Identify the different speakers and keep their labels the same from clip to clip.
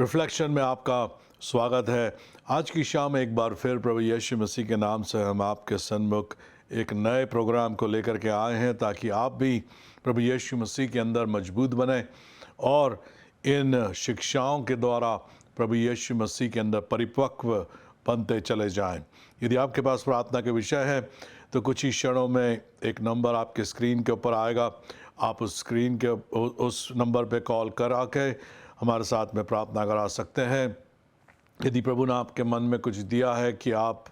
Speaker 1: Reflection में आपका स्वागत है। आज की शाम एक बार फिर प्रभु यीशु मसीह के नाम से हम आपके सन्मुख एक नए प्रोग्राम को लेकर के आए हैं, ताकि आप भी प्रभु यीशु मसीह के अंदर मजबूत बने और इन शिक्षाओं के द्वारा प्रभु यीशु मसीह के अंदर परिपक्व बनते चले जाएं। यदि आपके पास प्रार्थना के विषय है तो कुछ ही क्षणों में एक नंबर आपके स्क्रीन के ऊपर आएगा। आप उस स्क्रीन के उस नंबर पे कॉल करा के हमारे साथ में प्रार्थना करा सकते हैं। यदि प्रभु ने आपके मन में कुछ दिया है कि आप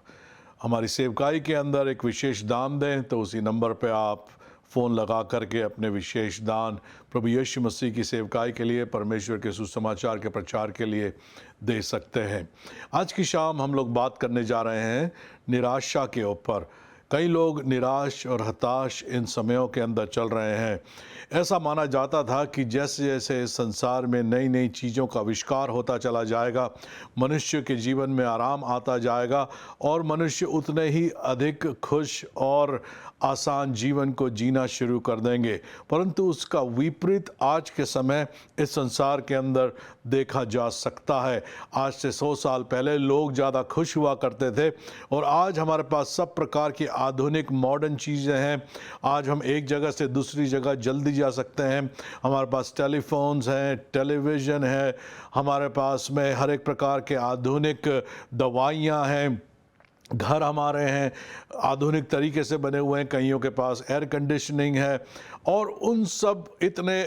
Speaker 1: हमारी सेवकाई के अंदर एक विशेष दान दें, तो उसी नंबर पे आप फ़ोन लगा करके अपने विशेष दान प्रभु यीशु मसीह की सेवकाई के लिए, परमेश्वर के सुसमाचार के प्रचार के लिए दे सकते हैं। आज की शाम हम लोग बात करने जा रहे हैं निराशा के ऊपर। कई लोग निराश और हताश इन समयों के अंदर चल रहे हैं। ऐसा माना जाता था कि जैसे जैसे इस संसार में नई नई चीज़ों का आविष्कार होता चला जाएगा, मनुष्य के जीवन में आराम आता जाएगा और मनुष्य उतने ही अधिक खुश और आसान जीवन को जीना शुरू कर देंगे। परंतु उसका विपरीत आज के समय इस संसार के अंदर देखा जा सकता है। आज से 100 साल पहले लोग ज़्यादा खुश हुआ करते थे और आज हमारे पास सब प्रकार की आधुनिक मॉडर्न चीज़ें हैं। आज हम एक जगह से दूसरी जगह जल्दी जा सकते हैं। हमारे पास टेलीफोन्स हैं, टेलीविज़न है, हमारे पास में हर एक प्रकार के आधुनिक दवाइयाँ हैं, घर हमारे हैं आधुनिक तरीके से बने हुए हैं, कईयों के पास एयर कंडीशनिंग है। और उन सब इतने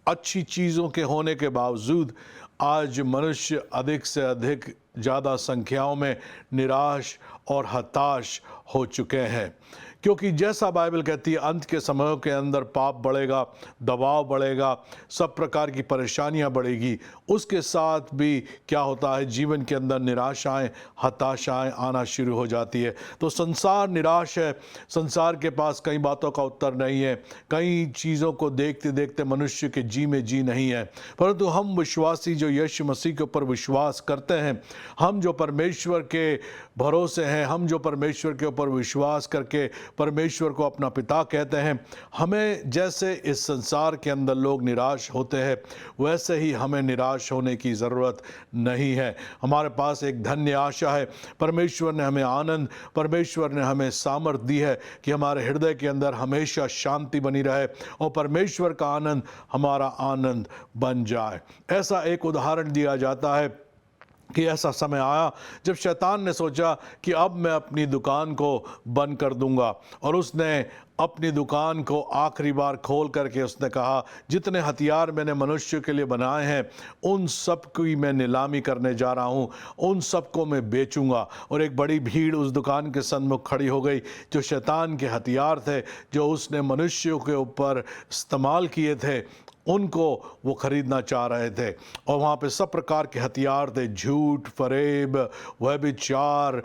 Speaker 1: अच्छी चीज़ों के होने के बावजूद आज मनुष्य अधिक से अधिक ज़्यादा संख्याओं में निराश और हताश हो चुके हैं, क्योंकि जैसा बाइबल कहती है अंत के समयों के अंदर पाप बढ़ेगा, दबाव बढ़ेगा, सब प्रकार की परेशानियां बढ़ेगी। उसके साथ भी क्या होता है, जीवन के अंदर निराशाएं, हताशाएं आना शुरू हो जाती है। तो संसार निराश है, संसार के पास कई बातों का उत्तर नहीं है, कई चीज़ों को देखते देखते मनुष्य के जी में जी नहीं है। परंतु हम विश्वासी जो यीशु मसीह के ऊपर विश्वास करते हैं, हम जो परमेश्वर के भरोसे हैं, हम जो परमेश्वर के ऊपर विश्वास करके परमेश्वर को अपना पिता कहते हैं, हमें जैसे इस संसार के अंदर लोग निराश होते हैं, वैसे ही हमें निराश होने की ज़रूरत नहीं है। हमारे पास एक धन्य आशा है। परमेश्वर ने हमें आनंद, परमेश्वर ने हमें सामर्थ दी है कि हमारे हृदय के अंदर हमेशा शांति बनी रहे और परमेश्वर का आनंद हमारा आनंद बन जाए। ऐसा एक उदाहरण दिया जाता है कि ऐसा समय आया जब शैतान ने सोचा कि अब मैं अपनी दुकान को बंद कर दूंगा, और उसने अपनी दुकान को आखिरी बार खोल करके उसने कहा, जितने हथियार मैंने मनुष्य के लिए बनाए हैं उन सब की मैं नीलामी करने जा रहा हूं, उन सब को मैं बेचूंगा। और एक बड़ी भीड़ उस दुकान के सन्मुख खड़ी हो गई। जो शैतान के हथियार थे, जो उसने मनुष्यों के ऊपर इस्तेमाल किए थे, उनको वो खरीदना चाह रहे थे। और वहाँ पे सब प्रकार के हथियार थे, झूठ, फरेब, व्यभिचार,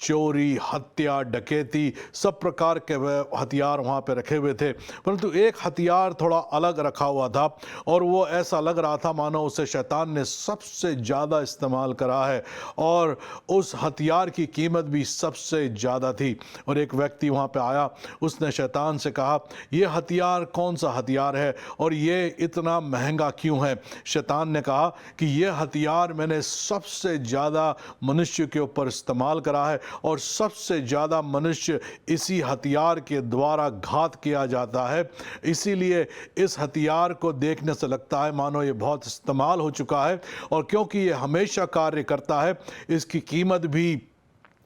Speaker 1: चोरी, हत्या, डकैती, सब प्रकार के हथियार वहाँ पे रखे हुए थे। परंतु एक हथियार थोड़ा अलग रखा हुआ था और वो ऐसा लग रहा था मानो उसे शैतान ने सबसे ज़्यादा इस्तेमाल करा है और उस हथियार की कीमत भी सबसे ज़्यादा थी। और एक व्यक्ति वहाँ पे आया, उसने शैतान से कहा, ये हथियार कौन सा हथियार है और ये इतना महंगा क्यों है? शैतान ने कहा कि ये हथियार मैंने सबसे ज़्यादा मनुष्य के ऊपर इस्तेमाल करा है और सबसे ज़्यादा मनुष्य इसी हथियार के द्वारा घात किया जाता है। इसीलिए इस हथियार को देखने से लगता है मानो ये बहुत इस्तेमाल हो चुका है, और क्योंकि ये हमेशा कार्य करता है, इसकी कीमत भी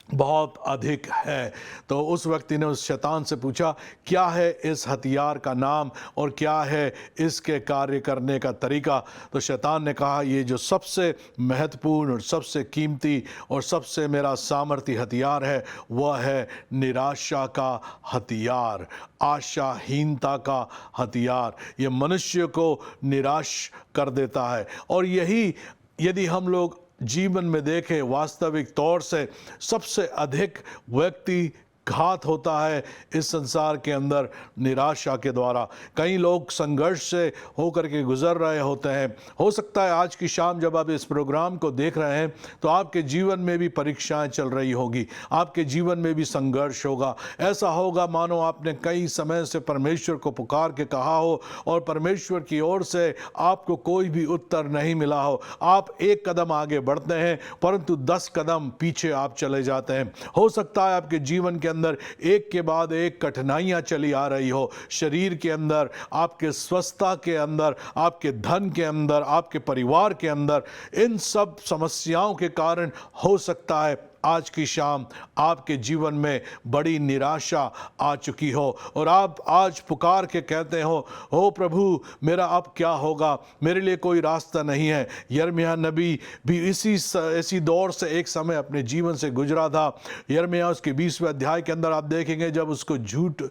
Speaker 1: बहुत अधिक है। तो उस व्यक्ति ने उस शैतान से पूछा, क्या है इस हथियार का नाम और क्या है इसके कार्य करने का तरीका? तो शैतान ने कहा, ये जो सबसे महत्वपूर्ण और सबसे कीमती और सबसे मेरा सामर्थ्य हथियार है, वह है निराशा का हथियार, आशाहीनता का हथियार। ये मनुष्य को निराश कर देता है। और यही यदि हम लोग जीवन में देखें, वास्तविक तौर से सबसे अधिक व्यक्ति घात होता है इस संसार के अंदर निराशा के द्वारा। कई लोग संघर्ष से होकर के गुजर रहे होते हैं। हो सकता है आज की शाम जब आप इस प्रोग्राम को देख रहे हैं तो आपके जीवन में भी परीक्षाएं चल रही होगी, आपके जीवन में भी संघर्ष होगा। ऐसा होगा मानो आपने कई समय से परमेश्वर को पुकार के कहा हो और परमेश्वर की ओर से आपको कोई भी उत्तर नहीं मिला हो। आप एक कदम आगे बढ़ते हैं परंतु 10 कदम पीछे आप चले जाते हैं। हो सकता है आपके जीवन के अंदर एक के बाद एक कठिनाइयां चली आ रही हो, शरीर के अंदर, आपके स्वस्थता के अंदर, आपके धन के अंदर, आपके परिवार के अंदर। इन सब समस्याओं के कारण हो सकता है आज की शाम आपके जीवन में बड़ी निराशा आ चुकी हो और आप आज पुकार के कहते हो प्रभु मेरा अब क्या होगा, मेरे लिए कोई रास्ता नहीं है। यिर्मयाह नबी भी इसी दौर से एक समय अपने जीवन से गुजरा था। यिर्मयाह उसके 20वें अध्याय के अंदर आप देखेंगे जब उसको झूठ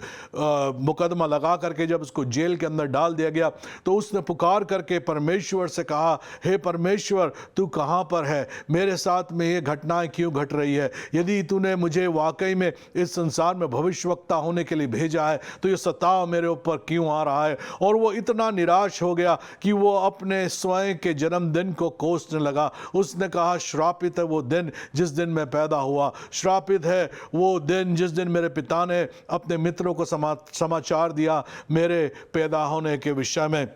Speaker 1: मुकदमा लगा करके जब उसको जेल के अंदर डाल दिया गया तो उसने पुकार करके परमेश्वर से कहा, हे परमेश्वर तू कहाँ पर है, मेरे साथ में ये घटनाएं क्यों घट रही है? यदि तूने मुझे वाकई में इस संसार में भविष्यवक्ता होने के लिए भेजा है तो ये सताव मेरे ऊपर क्यों आ रहा है? और वो इतना निराश हो गया कि वो अपने स्वयं के जन्मदिन को कोसने लगा। उसने कहा श्रापित है वो दिन जिस दिन मैं पैदा हुआ, श्रापित है वो दिन जिस दिन मेरे पिता ने अपने मित्रों को समाचार दिया मेरे पैदा होने के विषय में।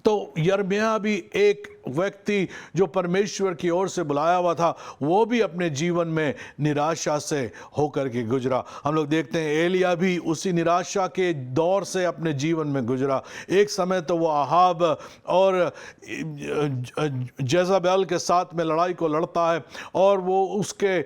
Speaker 1: तो यिर्मयाह भी एक व्यक्ति जो परमेश्वर की ओर से बुलाया हुआ था, वो भी अपने जीवन में निराशा से होकर के गुजरा। हम लोग देखते हैं एलिया भी उसी निराशा के दौर से अपने जीवन में गुजरा। एक समय तो वो आहाब और जेज़ाबेल के साथ में लड़ाई को लड़ता है और वो उसके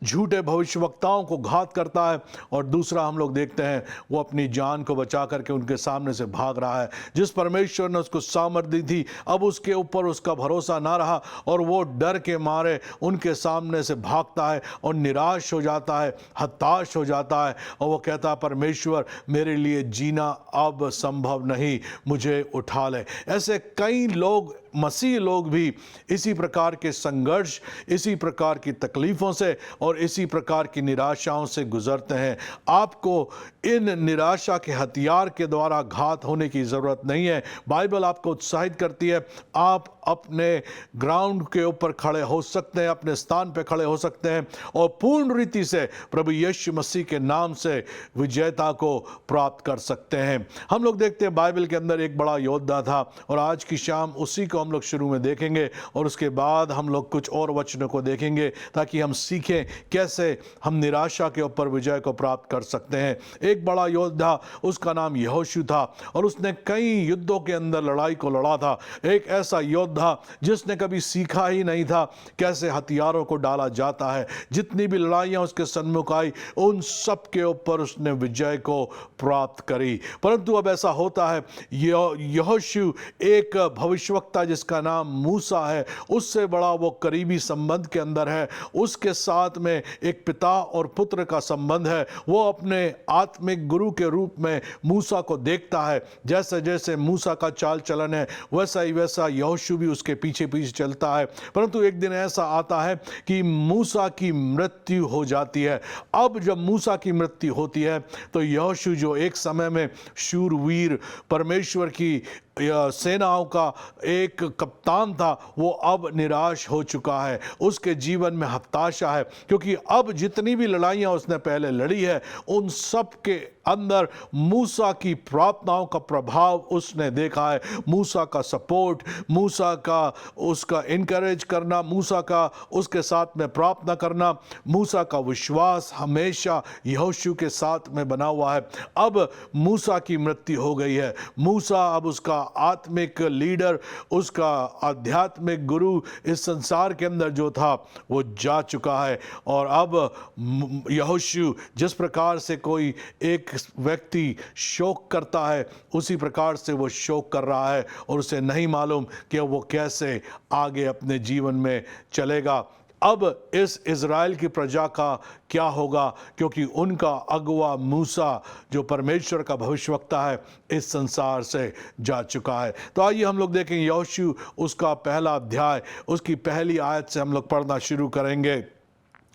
Speaker 1: झूठे भविष्यवक्ताओं को घात करता है, और दूसरा हम लोग देखते हैं वो अपनी जान को बचा करके उनके सामने से भाग रहा है। जिस परमेश्वर ने उसको सामर्थ दी थी अब उसके ऊपर उसका भरोसा ना रहा और वो डर के मारे उनके सामने से भागता है और निराश हो जाता है, हताश हो जाता है और वो कहता है परमेश्वर मेरे लिए जीना अब संभव नहीं, मुझे उठा ले। ऐसे कई लोग, मसीह लोग भी इसी प्रकार के संघर्ष, इसी प्रकार की तकलीफ़ों से और इसी प्रकार की निराशाओं से गुजरते हैं। आपको इन निराशा के हथियार के द्वारा घात होने की ज़रूरत नहीं है। बाइबल आपको उत्साहित करती है, आप अपने ग्राउंड के ऊपर खड़े हो सकते हैं, अपने स्थान पे खड़े हो सकते हैं और पूर्ण रीति से प्रभु यीशु मसीह के नाम से विजेता को प्राप्त कर सकते हैं। हम लोग देखते हैं बाइबल के अंदर एक बड़ा योद्धा था और आज की शाम उसी को हम लोग शुरू में देखेंगे और उसके बाद हम लोग कुछ और वचनों को देखेंगे ताकि हम सीखें कैसे हम निराशा के ऊपर विजय को प्राप्त कर सकते हैं। एक बड़ा योद्धा, उसका नाम यहोशू था और उसने कई युद्धों के अंदर लड़ाई को लड़ा था। एक ऐसा योद्धा जिसने कभी सीखा ही नहीं था कैसे हथियारों को डाला जाता है। जितनी भी लड़ाइयां उसके सन्मुख आई उन सब के ऊपर उसने विजय को प्राप्त करी। परंतु अब ऐसा होता है, यहोशू एक भविष्यवक्ता जिसका नाम मूसा है, उससे बड़ा वो करीबी संबंध के अंदर है। उसके साथ में एक पिता और पुत्र का संबंध है। वो अपने आत्मिक गुरु के रूप में मूसा को देखता है। जैसे जैसे मूसा का चाल चलन है वैसा ही वैसा यहोशू भी उसके पीछे पीछे चलता है। परंतु एक दिन ऐसा आता है कि मूसा की मृत्यु हो जाती है। अब जब मूसा की मृत्यु होती है तो यहोशू जो एक समय में शूरवीर परमेश्वर की सेनाओं का एक कप्तान था, वो अब निराश हो चुका है। उसके जीवन में हताशा है क्योंकि अब जितनी भी लड़ाइयां उसने पहले लड़ी है उन सब के अंदर मूसा की प्रार्थनाओं का प्रभाव उसने देखा है। मूसा का सपोर्ट, मूसा का उसका इनकरेज करना, मूसा का उसके साथ में प्रार्थना करना, मूसा का विश्वास हमेशा यहोशू के साथ में बना हुआ है। अब मूसा की मृत्यु हो गई है। मूसा अब उसका आत्मिक लीडर, उसका आध्यात्मिक गुरु इस संसार के अंदर जो था वो जा चुका है। और अब यहोशू जिस प्रकार से कोई एक व्यक्ति शोक करता है उसी प्रकार से वो शोक कर रहा है और उसे नहीं मालूम कि वो कैसे आगे अपने जीवन में चलेगा। अब इस इज़राइल की प्रजा का क्या होगा, क्योंकि उनका अगुआ मूसा जो परमेश्वर का भविष्यवक्ता है इस संसार से जा चुका है। तो आइए हम लोग देखें यहोशू उसका पहला अध्याय, उसकी पहली आयत से हम लोग पढ़ना शुरू करेंगे।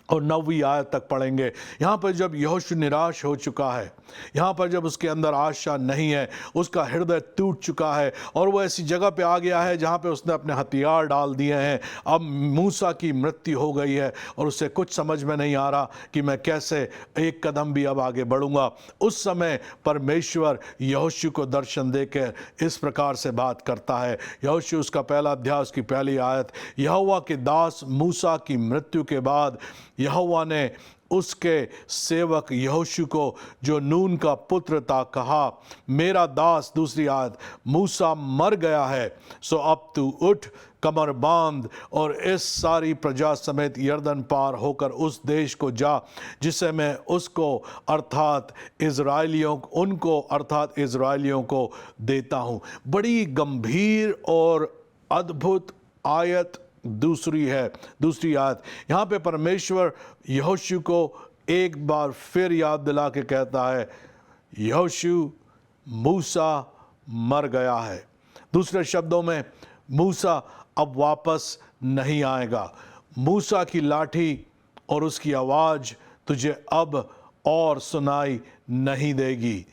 Speaker 1: और 9वीं आयत तक पढ़ेंगे। यहाँ पर जब यहोशू निराश हो चुका है, यहाँ पर जब उसके अंदर आशा नहीं है, उसका हृदय टूट चुका है और वो ऐसी जगह पे आ गया है जहाँ पे उसने अपने हथियार डाल दिए हैं। अब मूसा की मृत्यु हो गई है और उसे कुछ समझ में नहीं आ रहा कि मैं कैसे एक कदम भी अब आगे बढ़ूंगा। उस समय परमेश्वर यहोशू को दर्शन देकर इस प्रकार से बात करता है। यहोशू उसका पहला अध्याय उसकी पहली आयत, यहोवा के दास मूसा की मृत्यु के बाद यहोवा ने उसके सेवक यहोशू को जो नून का पुत्र था कहा, मेरा दास, दूसरी आयत, मूसा मर गया है, सो अब तू उठ, कमर बांध और इस सारी प्रजा समेत यरदन पार होकर उस देश को जा जिसे मैं उसको अर्थात इज़राइलियों को देता हूँ। बड़ी गंभीर और अद्भुत आयत दूसरी आयत। यहाँ पे परमेश्वर यहोशू को एक बार फिर याद दिला के कहता है, यहोशू, मूसा मर गया है। दूसरे शब्दों में, मूसा अब वापस नहीं आएगा। मूसा की लाठी और उसकी आवाज़ तुझे अब और सुनाई नहीं देगी।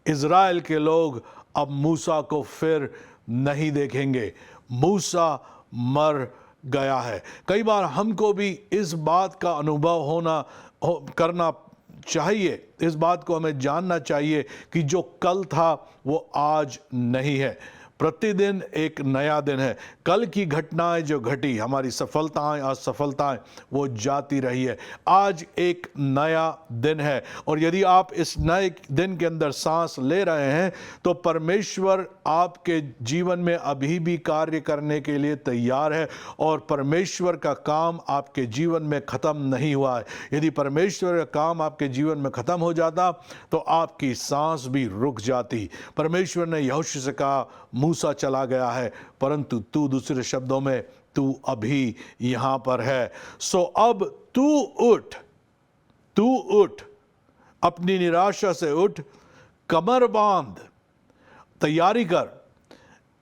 Speaker 1: इज़राइल के लोग अब मूसा को फिर नहीं देखेंगे। मूसा मर गया है। कई बार हमको भी इस बात का अनुभव करना चाहिए, इस बात को हमें जानना चाहिए कि जो कल था वो आज नहीं है। प्रतिदिन एक नया दिन है। कल की घटनाएं जो घटी, हमारी सफलताएं असफलताएं, वो जाती रही है। आज एक नया दिन है और यदि आप इस नए दिन के अंदर सांस ले रहे हैं तो परमेश्वर आपके जीवन में अभी भी कार्य करने के लिए तैयार है और परमेश्वर का काम आपके जीवन में ख़त्म नहीं हुआ है। यदि परमेश्वर का काम आपके जीवन में ख़त्म हो जाता तो आपकी सांस भी रुक जाती। परमेश्वर ने यहोशू से कहा, मूसा चला गया है परंतु तू, दूसरे शब्दों में, तू अभी यहां पर है। सो अब तू उठ, अपनी निराशा से उठ, कमर बांध, तैयारी कर,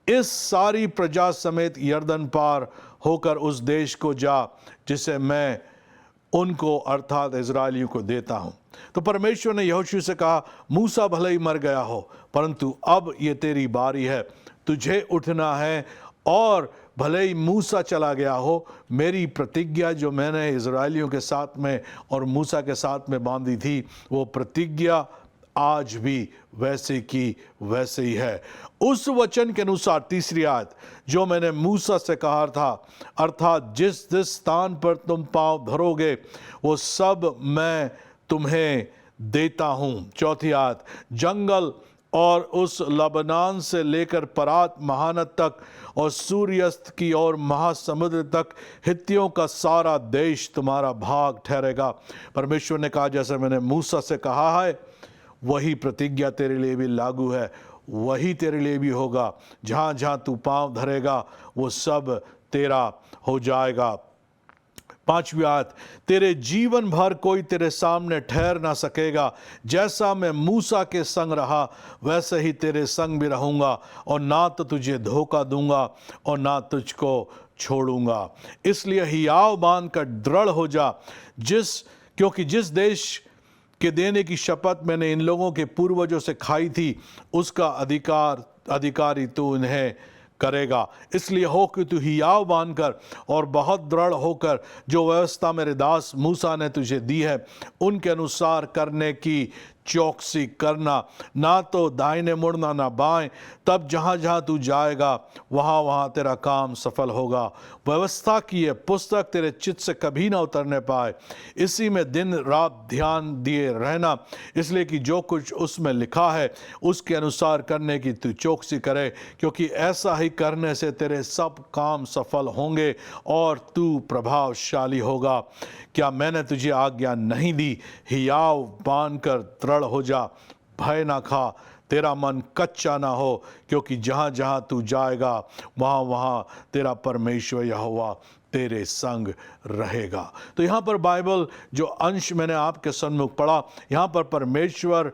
Speaker 1: इस सारी प्रजा समेत यरदन पार होकर उस देश को जा जिसे मैं उनको अर्थात इज़राइलियों को देता हूं। तो परमेश्वर ने यहोशू से कहा, मूसा भले ही मर गया हो परंतु अब ये तेरी बारी है, तुझे उठना है और भले ही मूसा चला गया हो, मेरी प्रतिज्ञा जो मैंने इज़राइलियों के साथ में और मूसा के साथ में बांधी थी वो प्रतिज्ञा आज भी वैसे की वैसे ही है। उस वचन के अनुसार, तीसरी आयत, जो मैंने मूसा से कहा था, अर्थात जिस जिस स्थान पर तुम पांव धरोगे वो सब मैं तुम्हें देता हूँ। चौथी आयत, जंगल और उस लबनान से लेकर परात महानद तक और सूर्यास्त की ओर महासमुद्र तक हित्तियों का सारा देश तुम्हारा भाग ठहरेगा। परमेश्वर ने कहा, जैसे मैंने मूसा से कहा है वही प्रतिज्ञा तेरे लिए भी लागू है, वही तेरे लिए भी होगा। जहाँ जहाँ तू पांव धरेगा वो सब तेरा हो जाएगा। पांचवी आयत, तेरे जीवन भर कोई तेरे सामने ठहर ना सकेगा। जैसा मैं मूसा के संग रहा वैसे ही तेरे संग भी रहूंगा और ना तो तुझे धोखा दूंगा और ना तुझको छोड़ूंगा। इसलिए हियाव बांध कर दृढ़ हो जा, क्योंकि जिस देश के देने की शपथ मैंने इन लोगों के पूर्वजों से खाई थी उसका अधिकारी तू इन्हें करेगा। इसलिए हो कि तू हियाव बांधकर और बहुत दृढ़ होकर जो व्यवस्था मेरे दास मूसा ने तुझे दी है उनके अनुसार करने की चौकसी करना, ना तो दाहिने मुड़ना ना बाएं, तब जहाँ जहाँ तू जाएगा वहाँ वहाँ तेरा काम सफल होगा। व्यवस्था की यह पुस्तक तेरे चित्त से कभी ना उतरने पाए, इसी में दिन रात ध्यान दिए रहना, इसलिए कि जो कुछ उसमें लिखा है उसके अनुसार करने की तू चौकसी करे, क्योंकि ऐसा ही करने से तेरे सब काम सफल होंगे और तू प्रभावशाली होगा। क्या मैंने तुझे आज्ञा नहीं दी? हियाव बांधकर दृढ़ हो जा, भय ना खा, तेरा मन कच्चा ना हो, क्योंकि जहाँ जहाँ तू जाएगा वहाँ वहाँ तेरा परमेश्वर यहोवा तेरे संग रहेगा। तो यहाँ पर बाइबल जो अंश मैंने आपके सन्मुख पढ़ा, यहाँ पर परमेश्वर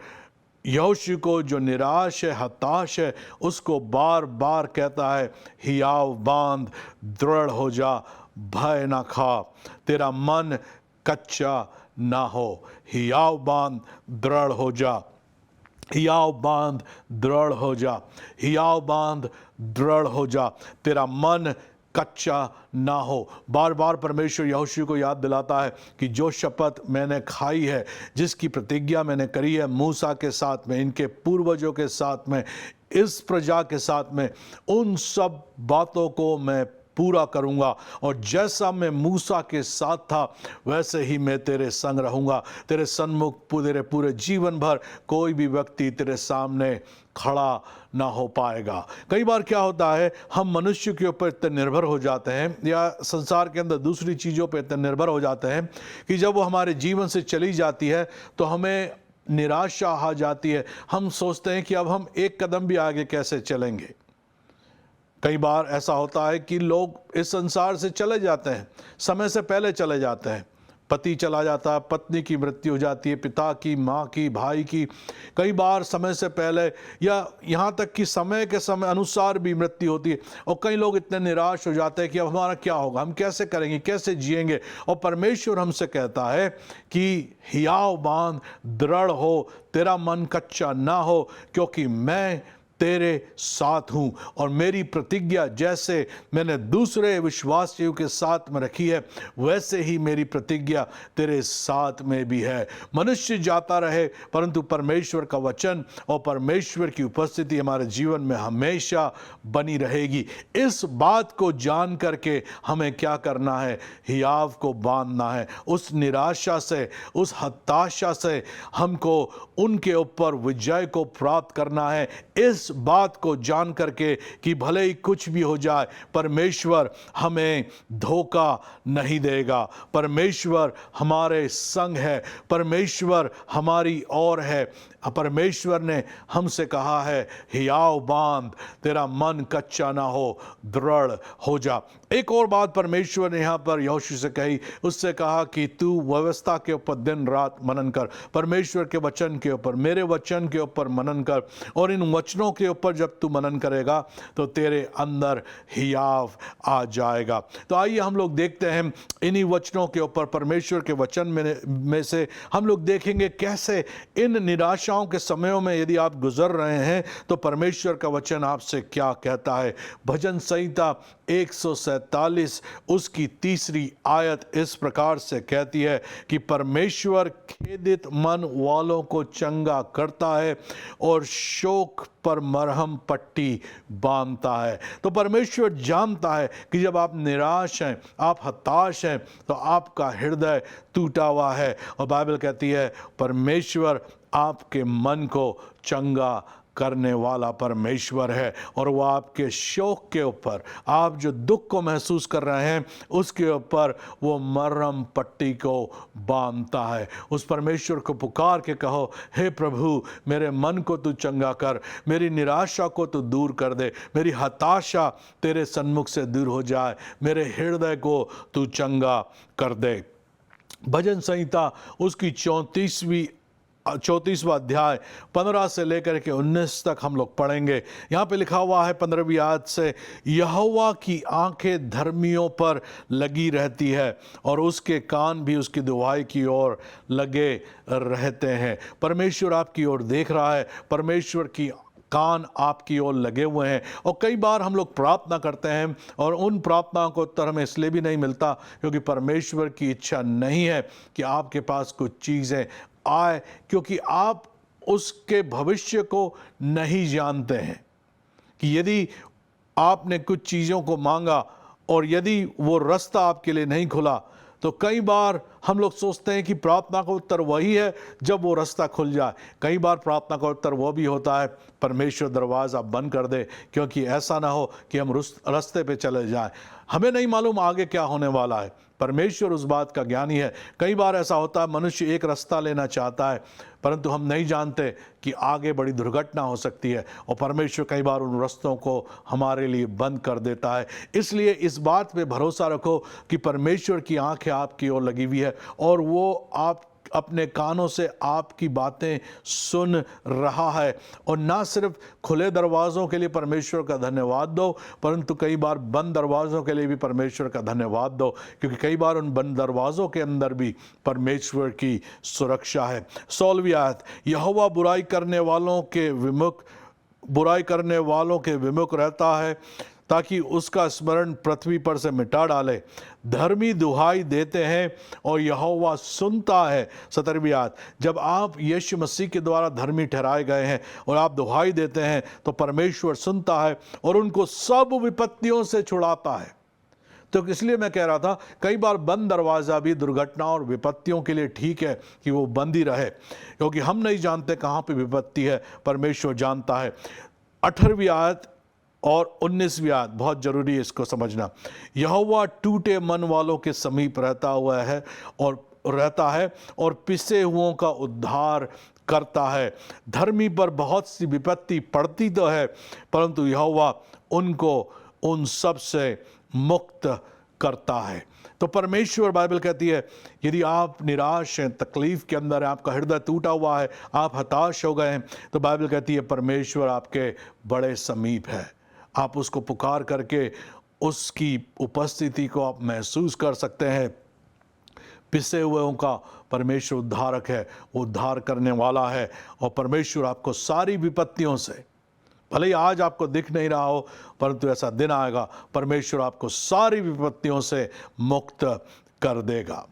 Speaker 1: यहोशू को जो निराश है, हताश है, उसको बार बार कहता है, हियाव बांध, दृढ़ हो जा, भय ना खा, तेरा मन कच्चा ना हो। हियाव बांध दृढ़ हो जा, हियाव बांध दृढ़ हो जा, हियाव बांध दृढ़ हो जा, तेरा मन कच्चा ना हो। बार बार परमेश्वर यहोशू को याद दिलाता है कि जो शपथ मैंने खाई है, जिसकी प्रतिज्ञा मैंने करी है मूसा के साथ में, इनके पूर्वजों के साथ में, इस प्रजा के साथ में, उन सब बातों को मैं पूरा करूंगा। और जैसा मैं मूसा के साथ था वैसे ही मैं तेरे संग रहूंगा। तेरे सन्मुख तेरे पूरे जीवन भर कोई भी व्यक्ति तेरे सामने खड़ा ना हो पाएगा। कई बार क्या होता है, हम मनुष्य के ऊपर इतने निर्भर हो जाते हैं या संसार के अंदर दूसरी चीज़ों पर इतने निर्भर हो जाते हैं कि जब वो हमारे जीवन से चली जाती है तो हमें निराशा आ जाती है। हम सोचते हैं कि अब हम एक कदम भी आगे कैसे चलेंगे। कई बार ऐसा होता है कि लोग इस संसार से चले जाते हैं, समय से पहले चले जाते हैं। पति चला जाता है, पत्नी की मृत्यु हो जाती है, पिता की, माँ की, भाई की, कई बार समय से पहले या यहाँ तक कि समय के समय अनुसार भी मृत्यु होती है। और कई लोग इतने निराश हो जाते हैं कि अब हमारा क्या होगा, हम कैसे करेंगे, कैसे जिएंगे। और परमेश्वर हमसे कहता है कि हियाव बांध दृढ़ हो, तेरा मन कच्चा ना हो, क्योंकि मैं तेरे साथ हूं। और मेरी प्रतिज्ञा जैसे मैंने दूसरे विश्वासियों के साथ में रखी है, वैसे ही मेरी प्रतिज्ञा तेरे साथ में भी है। मनुष्य जाता रहे परंतु परमेश्वर का वचन और परमेश्वर की उपस्थिति हमारे जीवन में हमेशा बनी रहेगी। इस बात को जान करके हमें क्या करना है, हियाव को बांधना है। उस निराशा से, उस हताशा से हमको उनके ऊपर विजय को प्राप्त करना है। इस बात को जान करके कि भले ही कुछ भी हो जाए, परमेश्वर हमें धोखा नहीं देगा। परमेश्वर हमारे संग है, परमेश्वर हमारी ओर है। परमेश्वर ने हमसे कहा है, हियाव बांध, तेरा मन कच्चा ना हो, दृढ़ हो जा। एक और बात परमेश्वर ने यहाँ पर यहोशू से कही, उससे कहा कि तू व्यवस्था के ऊपर दिन रात मनन कर, परमेश्वर के वचन के ऊपर, मेरे वचन के ऊपर मनन कर। और इन वचनों के ऊपर जब तू मनन करेगा तो तेरे अंदर हियाव आ जाएगा। तो आइए हम लोग देखते हैं इन्हीं वचनों के ऊपर, परमेश्वर के वचन में से हम लोग देखेंगे कैसे इन निराशा के समयों में यदि आप गुजर रहे हैं तो परमेश्वर का वचन आपसे क्या कहता है। भजन संहिता 147 उसकी 3 आयत इस प्रकार से कहती है कि परमेश्वर खेदित मन वालों को चंगा करता है और शोक पर मरहम पट्टी बांधता है। तो परमेश्वर जानता है कि जब आप निराश हैं, आप हताश हैं, तो आपका हृदय टूटा हुआ है। और बाइबल कहती है परमेश्वर आपके मन को चंगा करने वाला परमेश्वर है। और वो आपके शोक के ऊपर, आप जो दुख को महसूस कर रहे हैं उसके ऊपर वो मरहम पट्टी को बांधता है। उस परमेश्वर को पुकार के कहो, हे प्रभु मेरे मन को तू चंगा कर, मेरी निराशा को तू दूर कर दे, मेरी हताशा तेरे सन्मुख से दूर हो जाए, मेरे हृदय को तू चंगा कर दे। भजन संहिता उसकी 34वां अध्याय 15 से लेकर के 19 तक हम लोग पढ़ेंगे। यहाँ पे लिखा हुआ है 15वीं आयत से, यहोवा की आंखें धर्मियों पर लगी रहती है और उसके कान भी उसकी दुहाई की ओर लगे रहते हैं। परमेश्वर आपकी ओर देख रहा है, परमेश्वर की कान आपकी ओर लगे हुए हैं। और कई बार हम लोग प्रार्थना करते हैं और उन प्रार्थनाओं को उत्तर हमें इसलिए भी नहीं मिलता क्योंकि परमेश्वर की इच्छा नहीं है कि आपके पास कुछ चीज़ें आए, क्योंकि आप उसके भविष्य को नहीं जानते हैं कि यदि आपने कुछ चीज़ों को मांगा और यदि वो रास्ता आपके लिए नहीं खुला तो कई बार हम लोग सोचते हैं कि प्रार्थना का उत्तर वही है जब वो रास्ता खुल जाए। कई बार प्रार्थना का उत्तर वो भी होता है परमेश्वर दरवाज़ा बंद कर दे, क्योंकि ऐसा ना हो कि हम रास्ते पे चले जाएं। हमें नहीं मालूम आगे क्या होने वाला है, परमेश्वर उस बात का ज्ञानी है। कई बार ऐसा होता है मनुष्य एक रास्ता लेना चाहता है परंतु हम नहीं जानते कि आगे बड़ी दुर्घटना हो सकती है और परमेश्वर कई बार उन रास्तों को हमारे लिए बंद कर देता है। इसलिए इस बात पे भरोसा रखो कि परमेश्वर की आंखें आपकी ओर लगी हुई है और वो आप अपने कानों से आपकी बातें सुन रहा है। और ना सिर्फ खुले दरवाज़ों के लिए परमेश्वर का धन्यवाद दो, परंतु कई बार बंद दरवाज़ों के लिए भी परमेश्वर का धन्यवाद दो, क्योंकि कई बार उन बंद दरवाज़ों के अंदर भी परमेश्वर की सुरक्षा है। 16वीं आयत, यहोवा बुराई करने वालों के विमुख रहता है, ताकि उसका स्मरण पृथ्वी पर से मिटा डाले। धर्मी दुहाई देते हैं और यहोवा सुनता है। 17वीं आयत, जब आप यीशु मसीह के द्वारा धर्मी ठहराए गए हैं और आप दुहाई देते हैं तो परमेश्वर सुनता है और उनको सब विपत्तियों से छुड़ाता है। तो इसलिए मैं कह रहा था, कई बार बंद दरवाज़ा भी दुर्घटना और विपत्तियों के लिए ठीक है कि वो बंद ही रहे, क्योंकि हम नहीं जानते कहाँ पे विपत्ति है, परमेश्वर जानता है। 18वीं आयत और 19वीं आयत बहुत जरूरी है इसको समझना। यहोवा टूटे मन वालों के समीप रहता है और पिसे हुओं का उद्धार करता है। धर्मी पर बहुत सी विपत्ति पड़ती तो है, परंतु यहोवा उनको उन सब से मुक्त करता है। तो परमेश्वर, बाइबल कहती है, यदि आप निराश हैं, तकलीफ के अंदर है, आपका हृदय टूटा हुआ है, आप हताश हो गए हैं, तो बाइबल कहती है परमेश्वर आपके बड़े समीप है। आप उसको पुकार करके उसकी उपस्थिति को आप महसूस कर सकते हैं। पिसे हुओं का परमेश्वर उद्धारक है, वो उद्धार करने वाला है। और परमेश्वर आपको सारी विपत्तियों से, भले ही आज आपको दिख नहीं रहा हो, परंतु ऐसा दिन आएगा परमेश्वर आपको सारी विपत्तियों से मुक्त कर देगा।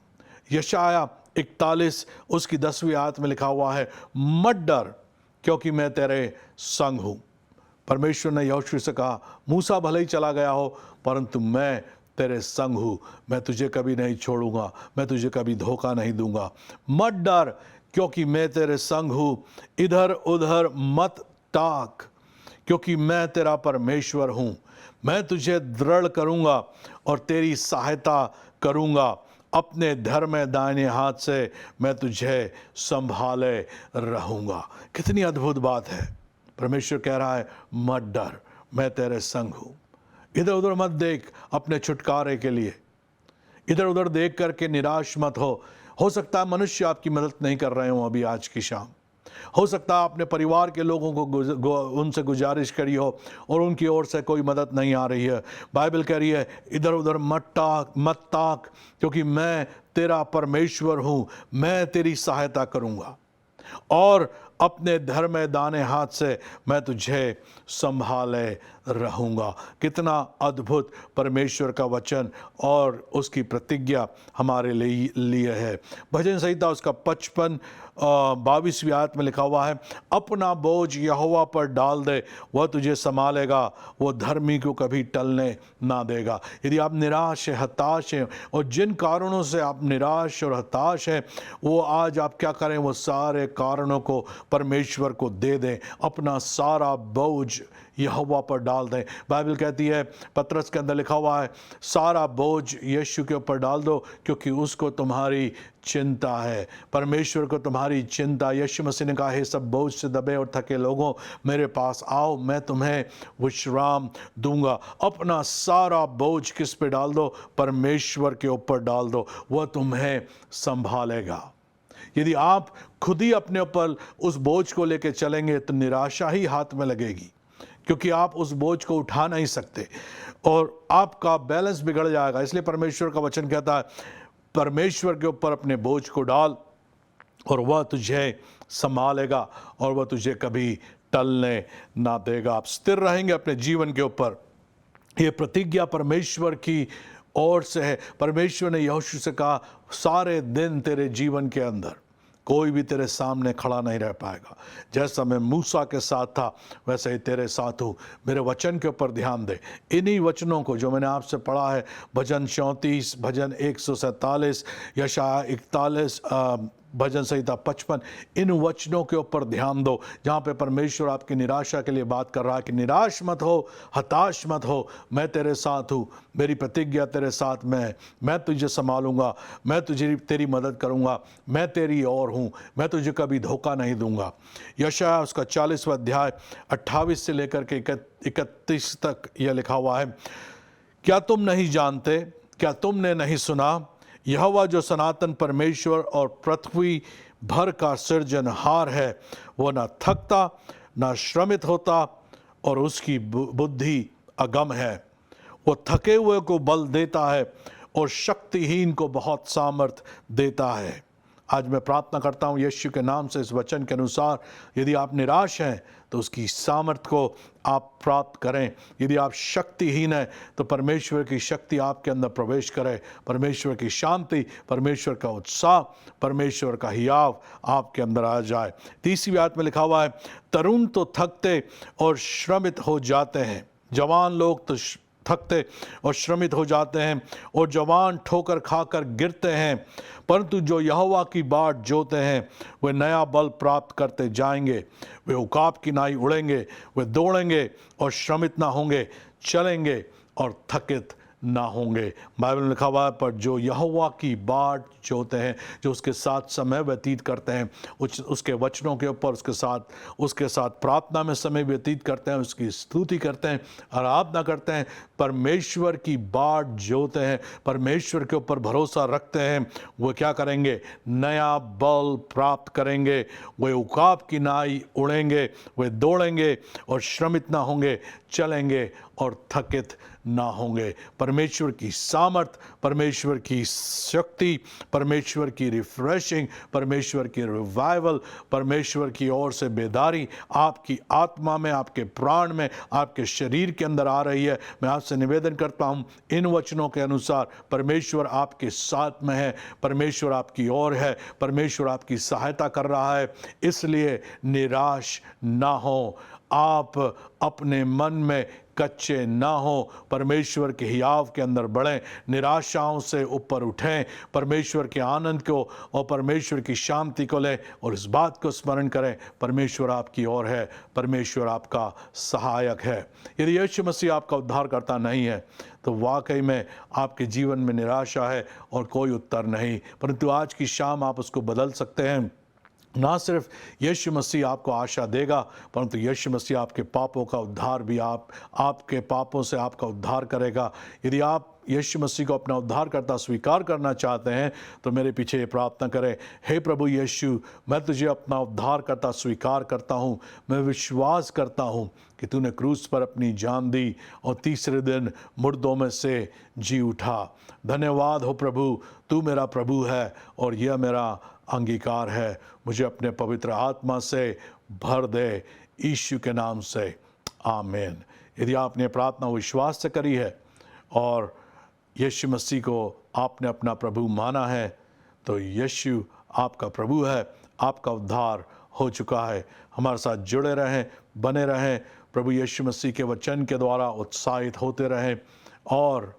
Speaker 1: यशाया 41 उसकी 10वीं आयत में लिखा हुआ है, मत डर क्योंकि मैं तेरे संग हूँ। परमेश्वर ने यहोशू से कहा, मूसा भले ही चला गया हो, परंतु मैं तेरे संग हूँ, मैं तुझे कभी नहीं छोड़ूंगा, मैं तुझे कभी धोखा नहीं दूंगा। मत डर क्योंकि मैं तेरे संग हूँ, इधर उधर मत ताक क्योंकि मैं तेरा परमेश्वर हूँ। मैं तुझे दृढ़ करूँगा और तेरी सहायता करूँगा, अपने धर्म दाहिने हाथ से मैं तुझे संभाले रहूँगा। कितनी अद्भुत बात है। परमेश्वर कह रहा है, मत डर, मैं तेरे संग हूँ। इधर उधर मत देख अपने छुटकारे के लिए, इधर उधर देख करके निराश मत हो सकता है मनुष्य आपकी मदद नहीं कर रहे हो अभी आज की शाम, हो सकता है अपने परिवार के लोगों को उनसे गुजारिश करी हो और उनकी ओर से कोई मदद नहीं आ रही है। बाइबल कह रही है, इधर उधर मत ताक क्योंकि मैं तेरा परमेश्वर हूँ, मैं तेरी सहायता करूँगा और अपने धर्म दाने हाथ से मैं तुझे संभाले रहूँगा। कितना अद्भुत परमेश्वर का वचन और उसकी प्रतिज्ञा हमारे लिए है। भजन संहिता उसका 52वीं आयत में लिखा हुआ है, अपना बोझ यहोवा पर डाल दे, वह तुझे संभालेगा, वो धर्मी को कभी टलने ना देगा। यदि आप निराश हैं, हताश हैं, और जिन कारणों से आप निराश और हताश हैं, वो आज आप क्या करें, वो सारे कारणों को परमेश्वर को दे दें, अपना सारा बोझ यहोवा पर डाल दें। बाइबल कहती है, पतरस के अंदर लिखा हुआ है, सारा बोझ यीशु के ऊपर डाल दो क्योंकि उसको तुम्हारी चिंता है। परमेश्वर को तुम्हारी चिंता। यीशु मसीह ने कहा, हे सब बोझ से दबे और थके लोगों, मेरे पास आओ, मैं तुम्हें विश्राम दूंगा। अपना सारा बोझ किस पे डाल दो? परमेश्वर के ऊपर डाल दो, वह तुम्हें संभालेगा। यदि आप खुद ही अपने ऊपर उस बोझ को लेकर चलेंगे तो निराशा ही हाथ में लगेगी, क्योंकि आप उस बोझ को उठा नहीं सकते और आपका बैलेंस बिगड़ जाएगा। इसलिए परमेश्वर का वचन कहता है, परमेश्वर के ऊपर अपने बोझ को डाल और वह तुझे संभालेगा और वह तुझे कभी टलने ना देगा। आप स्थिर रहेंगे अपने जीवन के ऊपर। ये प्रतिज्ञा परमेश्वर की ओर से है। परमेश्वर ने यहोशू से कहा, सारे दिन तेरे जीवन के अंदर कोई भी तेरे सामने खड़ा नहीं रह पाएगा। जैसा मैं मूसा के साथ था वैसे ही तेरे साथ हूँ। मेरे वचन के ऊपर ध्यान दे। इन्हीं वचनों को जो मैंने आपसे पढ़ा है, भजन 34, भजन 147, यशाया 41, भजन संहिता 55, इन वचनों के ऊपर ध्यान दो, जहाँ पे परमेश्वर आपकी निराशा के लिए बात कर रहा है कि निराश मत हो, हताश मत हो, मैं तेरे साथ हूँ, मेरी प्रतिज्ञा तेरे साथ में है, मैं तुझे संभालूंगा, मैं तुझे तेरी मदद करूँगा, मैं तेरी ओर हूँ, मैं तुझे कभी धोखा नहीं दूंगा। यशाया उसका 40वां अध्याय 28 से लेकर के 31 तक यह लिखा हुआ है, क्या तुम नहीं जानते, क्या तुमने नहीं सुना? यहोवा जो सनातन परमेश्वर और पृथ्वी भर का सृजनहार है, वो न थकता न श्रमित होता और उसकी बुद्धि अगम है। वो थके हुए को बल देता है और शक्तिहीन को बहुत सामर्थ देता है। आज मैं प्रार्थना करता हूँ यीशु के नाम से इस वचन के अनुसार, यदि आप निराश हैं तो उसकी सामर्थ को आप प्राप्त करें। यदि आप शक्तिहीन हैं तो परमेश्वर की शक्ति आपके अंदर प्रवेश करे। परमेश्वर की शांति, परमेश्वर का उत्साह, परमेश्वर का हियाव आपके अंदर आ जाए। तीसरी बात में लिखा हुआ है, तरुण तो थकते और श्रमित हो जाते हैं। जवान लोग तो थकते और श्रमित हो जाते हैं और जवान ठोकर खाकर गिरते हैं, परंतु जो यहोवा की बाट जोते हैं वे नया बल प्राप्त करते जाएंगे। वे उकाब की नाई उड़ेंगे, वे दौड़ेंगे और श्रमित ना होंगे, चलेंगे और थकित ना होंगे। बाइबल में लिखा हुआ है, पर जो यहोवा की बाट जोते हैं, जो उसके साथ समय व्यतीत करते हैं, उसके वचनों के ऊपर उसके साथ प्रार्थना में समय व्यतीत करते हैं, उसकी स्तुति करते हैं, आराधना करते हैं, परमेश्वर की बाट जोते हैं, परमेश्वर के ऊपर भरोसा रखते हैं, वो क्या करेंगे? नया बल प्राप्त करेंगे। वे उकाब की नाई उड़ेंगे, वे दौड़ेंगे और श्रमित ना होंगे, चलेंगे और थकित ना होंगे। परमेश्वर की सामर्थ, परमेश्वर की शक्ति, परमेश्वर की रिफ्रेशिंग, परमेश्वर की रिवाइवल, परमेश्वर की ओर से बेदारी आपकी आत्मा में, आपके प्राण में, आपके शरीर के अंदर आ रही है। मैं आपसे निवेदन करता हूँ, इन वचनों के अनुसार परमेश्वर आपके साथ में है, परमेश्वर आपकी ओर है, परमेश्वर आपकी सहायता कर रहा है। इसलिए निराश ना हो, आप अपने मन में कच्चे ना हो, परमेश्वर के हियाव के अंदर बढ़ें, निराशाओं से ऊपर उठें, परमेश्वर के आनंद को और परमेश्वर की शांति को लें और इस बात को स्मरण करें, परमेश्वर आपकी ओर है, परमेश्वर आपका सहायक है। यदि यीशु मसीह आपका उद्धार करता नहीं है तो वाकई में आपके जीवन में निराशा है और कोई उत्तर नहीं, परंतु आज की शाम आप उसको बदल सकते हैं। ना सिर्फ यीशु मसीह आपको आशा देगा, परंतु यीशु मसीह आपके पापों का उद्धार भी आपके पापों से आपका उद्धार करेगा। यदि आप यीशु मसीह को अपना उद्धारकर्ता स्वीकार करना चाहते हैं तो मेरे पीछे ये प्रार्थना करें, हे प्रभु यीशु, मैं तुझे अपना उद्धारकर्ता स्वीकार करता हूँ। मैं विश्वास करता हूँ कि तूने क्रूस पर अपनी जान दी और तीसरे दिन मुर्दों में से जी उठा। धन्यवाद हो प्रभु, तू मेरा प्रभु है और यह मेरा अंगीकार है। मुझे अपने पवित्र आत्मा से भर दे, यीशु के नाम से, आमीन। यदि आपने प्रार्थना विश्वास से करी है और यीशु मसीह को आपने अपना प्रभु माना है तो यीशु आपका प्रभु है, आपका उद्धार हो चुका है। हमारे साथ जुड़े रहें, बने रहें, प्रभु यीशु मसीह के वचन के द्वारा उत्साहित होते रहें और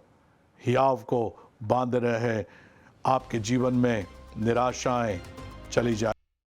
Speaker 1: हियाव को बांधे रहें। आपके जीवन में निराशाएं चली जाए।